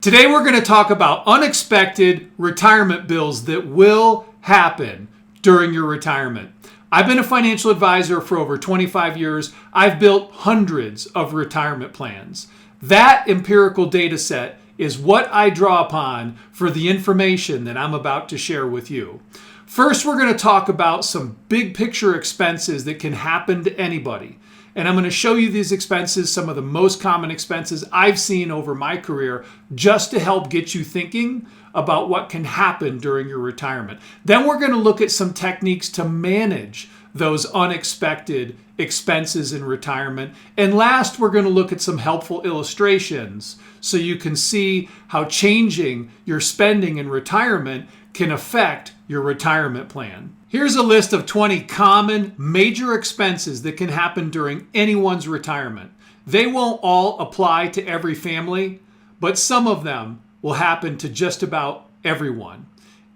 Today we're going to talk about unexpected retirement bills that will happen during your retirement. I've been a financial advisor for over 25 years. I've built hundreds of retirement plans. That empirical data set is what I draw upon for the information that I'm about to share with you. First, we're going to talk about some big picture expenses that can happen to anybody. And I'm going to show you these expenses, some of the most common expenses I've seen over my career, just to help get you thinking about what can happen during your retirement. Then we're going to look at some techniques to manage those unexpected expenses in retirement. And last, we're going to look at some helpful illustrations so you can see how changing your spending in retirement can affect your retirement plan. Here's a list of 20 common major expenses that can happen during anyone's retirement. They won't all apply to every family, but some of them will happen to just about everyone.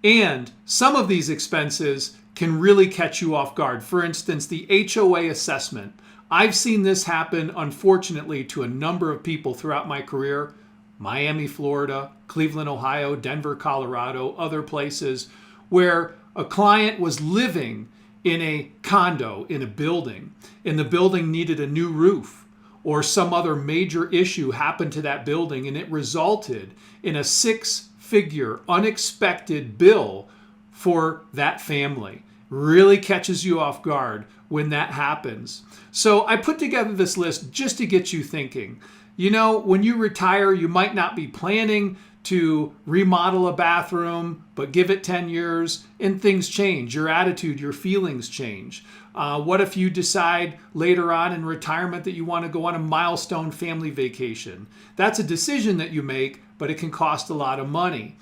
And some of these expenses can really catch you off guard. For instance, the HOA assessment. I've seen this happen, unfortunately, to a number of people throughout my career. Miami, Florida, Cleveland, Ohio, Denver, Colorado, other places where a client was living in a condo, in a building, and the building needed a new roof, or some other major issue happened to that building, and it resulted in a six-figure unexpected bill for that family. Really catches you off guard when that happens. So I put together this list just to get you thinking. You know, when you retire, you might not be planning to remodel a bathroom, but give it 10 years and things change. Your attitude, your feelings change. What if you decide later on in retirement that you want to go on a milestone family vacation? That's a decision that you make, but it can cost a lot of money.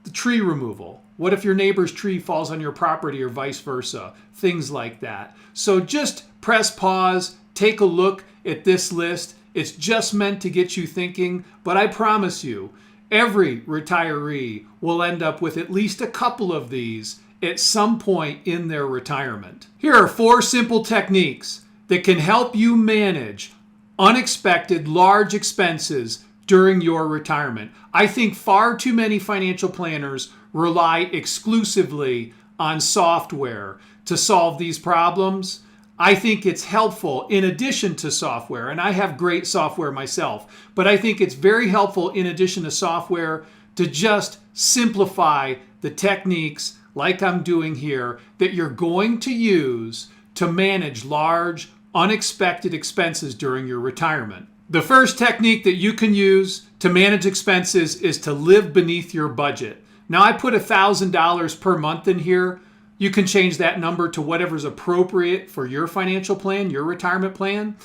The tree removal. What if your neighbor's tree falls on your property or vice versa? Things like that. So just press pause, take a look at this list. It's just meant to get you thinking, but I promise you, every retiree will end up with at least a couple of these at some point in their retirement. Here are 4 simple techniques that can help you manage unexpected large expenses during your retirement. I think far too many financial planners rely exclusively on software to solve these problems. I think it's helpful in addition to software, and I have great software myself, but I think it's very helpful in addition to software to just simplify the techniques like I'm doing here that you're going to use to manage large, unexpected expenses during your retirement. The first technique that you can use to manage expenses is to live beneath your budget. Now, I put $1,000 per month in here. You can change that number to whatever's appropriate for your financial plan, your retirement plan.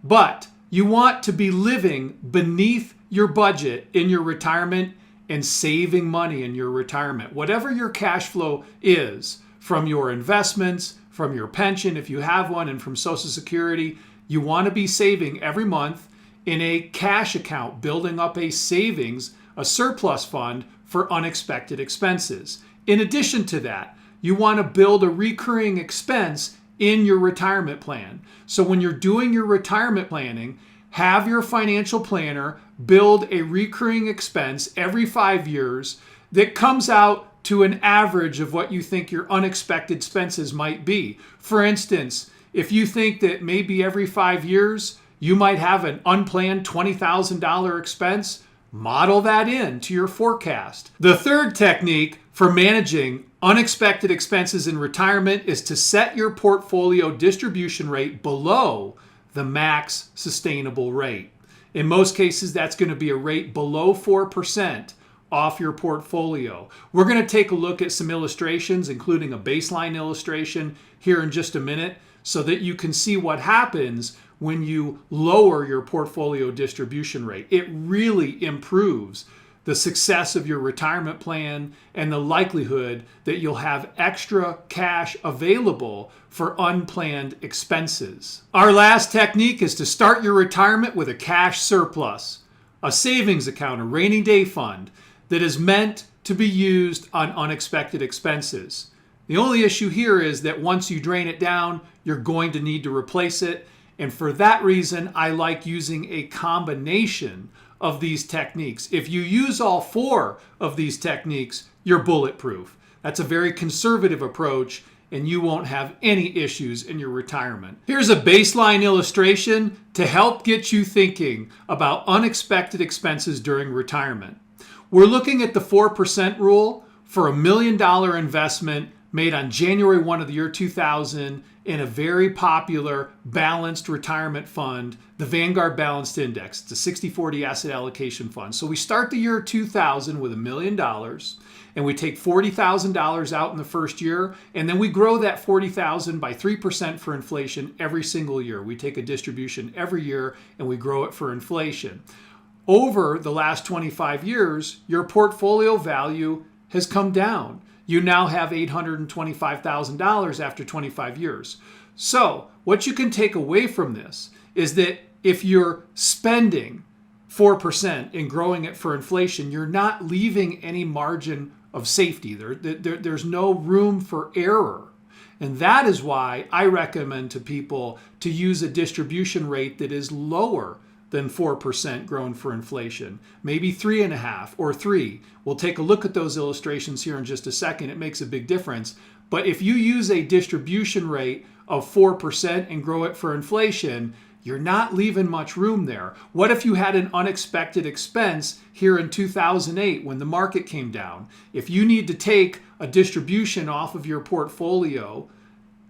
But you want to be living beneath your budget in your retirement and saving money in your retirement. Whatever your cash flow is from your investments, from your pension, if you have one, and from Social Security, you want to be saving every month in a cash account, building up a savings, a surplus fund for unexpected expenses. In addition to that, you want to build a recurring expense in your retirement plan. So when you're doing your retirement planning, have your financial planner build a recurring expense every 5 years that comes out to an average of what you think your unexpected expenses might be. For instance, if you think that maybe every 5 years you might have an unplanned $20,000 expense, model that in to your forecast. The third technique for managing unexpected expenses in retirement is to set your portfolio distribution rate below the max sustainable rate. In most cases, that's going to be a rate below 4% off your portfolio. We're going to take a look at some illustrations, including a baseline illustration here in just a minute, so that you can see what happens when you lower your portfolio distribution rate. It really improves the success of your retirement plan and the likelihood that you'll have extra cash available for unplanned expenses. Our last technique is to start your retirement with a cash surplus, a savings account, a rainy day fund that is meant to be used on unexpected expenses. The only issue here is that once you drain it down, you're going to need to replace it. And for that reason, I like using a combination of these techniques. If you use all 4 of these techniques, you're bulletproof. That's a very conservative approach, and you won't have any issues in your retirement. Here's a baseline illustration to help get you thinking about unexpected expenses during retirement. We're looking at the 4% rule for $1 million investment made on January 1 of the year 2000 in a very popular balanced retirement fund, the Vanguard Balanced Index. It's a 60/40 asset allocation fund. So we start the year 2000 with $1 million, and we take $40,000 out in the first year, and then we grow that $40,000 by 3% for inflation every single year. We take a distribution every year, and we grow it for inflation. Over the last 25 years, your portfolio value has come down. You now have $825,000 after 25 years. So what you can take away from this is that if you're spending 4% and growing it for inflation, you're not leaving any margin of safety. There's no room for error. And that is why I recommend to people to use a distribution rate that is lower than 4% grown for inflation, maybe 3.5 or 3. We'll take a look at those illustrations here in just a second. It makes a big difference. But if you use a distribution rate of 4% and grow it for inflation, you're not leaving much room there. What if you had an unexpected expense here in 2008 when the market came down? If you need to take a distribution off of your portfolio,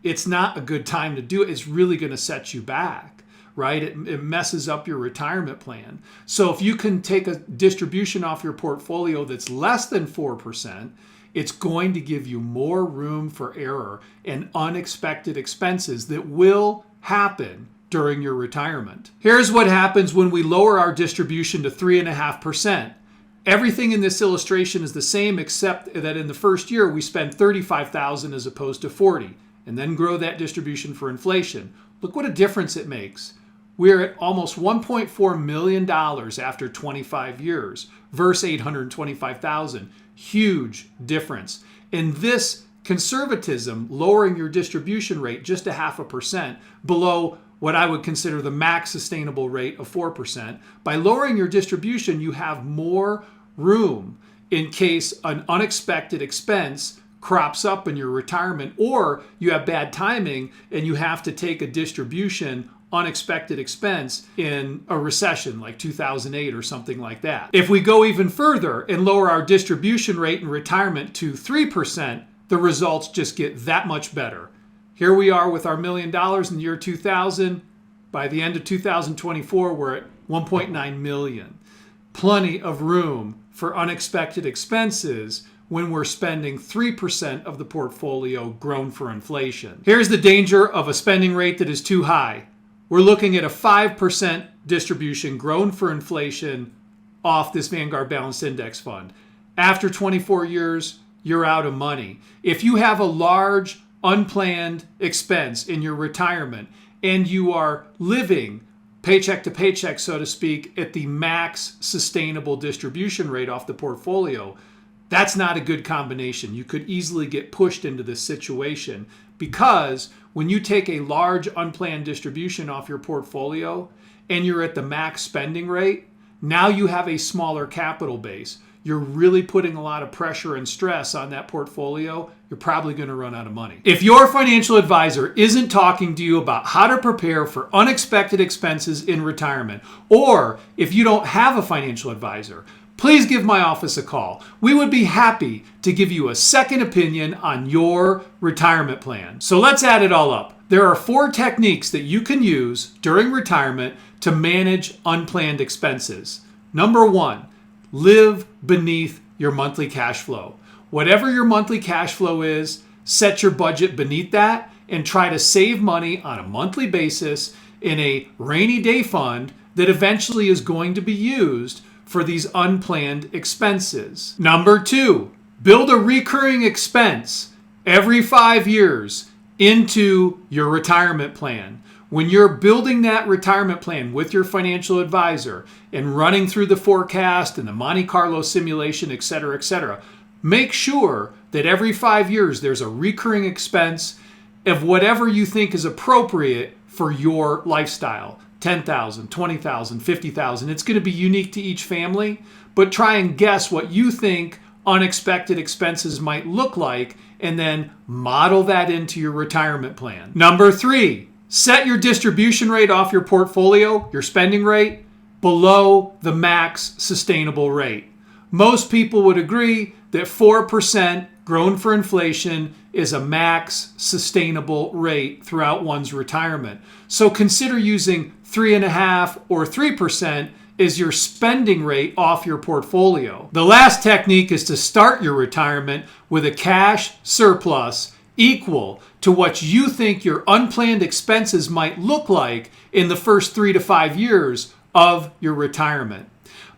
it's not a good time to do it. It's really going to set you back. Right? It messes up your retirement plan. So if you can take a distribution off your portfolio that's less than 4%, it's going to give you more room for error and unexpected expenses that will happen during your retirement. Here's what happens when we lower our distribution to 3.5%. Everything in this illustration is the same, except that in the first year we spend $35,000 as opposed to $40,000, and then grow that distribution for inflation. Look what a difference it makes. We're at almost $1.4 million after 25 years versus $825,000. Huge difference. And this conservatism, lowering your distribution rate just 0.5% below what I would consider the max sustainable rate of 4%. By lowering your distribution, you have more room in case an unexpected expense crops up in your retirement, or you have bad timing and you have to take a distribution unexpected expense in a recession like 2008 or something like that. If we go even further and lower our distribution rate in retirement to 3%, the results just get that much better. Here we are with our $1 million in the year 2000. By the end of 2024, we're at 1.9 million. Plenty of room for unexpected expenses when we're spending 3% of the portfolio grown for inflation. Here's the danger of a spending rate that is too high. We're looking at a 5% distribution grown for inflation off this Vanguard Balanced Index Fund. After 24 years, you're out of money. If you have a large unplanned expense in your retirement and you are living paycheck to paycheck, so to speak, at the max sustainable distribution rate off the portfolio, that's not a good combination. You could easily get pushed into this situation because when you take a large unplanned distribution off your portfolio and you're at the max spending rate, now you have a smaller capital base. You're really putting a lot of pressure and stress on that portfolio. You're probably going to run out of money. If your financial advisor isn't talking to you about how to prepare for unexpected expenses in retirement, or if you don't have a financial advisor, please give my office a call. We would be happy to give you a second opinion on your retirement plan. So let's add it all up. There are 4 techniques that you can use during retirement to manage unplanned expenses. Number 1, live beneath your monthly cash flow. Whatever your monthly cash flow is, set your budget beneath that and try to save money on a monthly basis in a rainy day fund that eventually is going to be used for these unplanned expenses. Number 2, build a recurring expense every 5 years into your retirement plan. When you're building that retirement plan with your financial advisor and running through the forecast and the Monte Carlo simulation, et cetera, make sure that every 5 years there's a recurring expense of whatever you think is appropriate for your lifestyle. $10,000, $20,000, $50,000. It's going to be unique to each family, but try and guess what you think unexpected expenses might look like and then model that into your retirement plan. Number 3, set your distribution rate off your portfolio, your spending rate, below the max sustainable rate. Most people would agree that 4% grown for inflation is a max sustainable rate throughout one's retirement. So consider using 3.5% or 3% is your spending rate off your portfolio. The last technique is to start your retirement with a cash surplus equal to what you think your unplanned expenses might look like in the first 3 to 5 years of your retirement.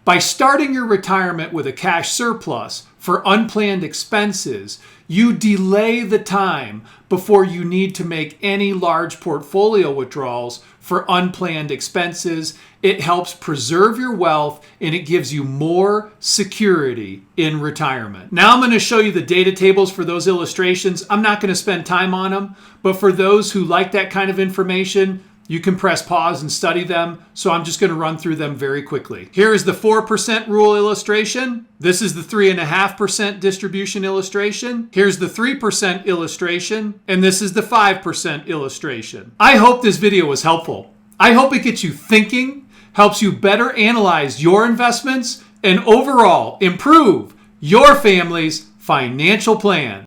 By starting your retirement with a cash surplus for unplanned expenses, you delay the time before you need to make any large portfolio withdrawals for unplanned expenses. It helps preserve your wealth and it gives you more security in retirement. Now I'm going to show you the data tables for those illustrations. I'm not going to spend time on them, but for those who like that kind of information, you can press pause and study them, so I'm just going to run through them very quickly. Here is the 4% rule illustration. This is the 3.5% distribution illustration. Here's the 3% illustration, and this is the 5% illustration. I hope this video was helpful. I hope it gets you thinking, helps you better analyze your investments, and overall improve your family's financial plan.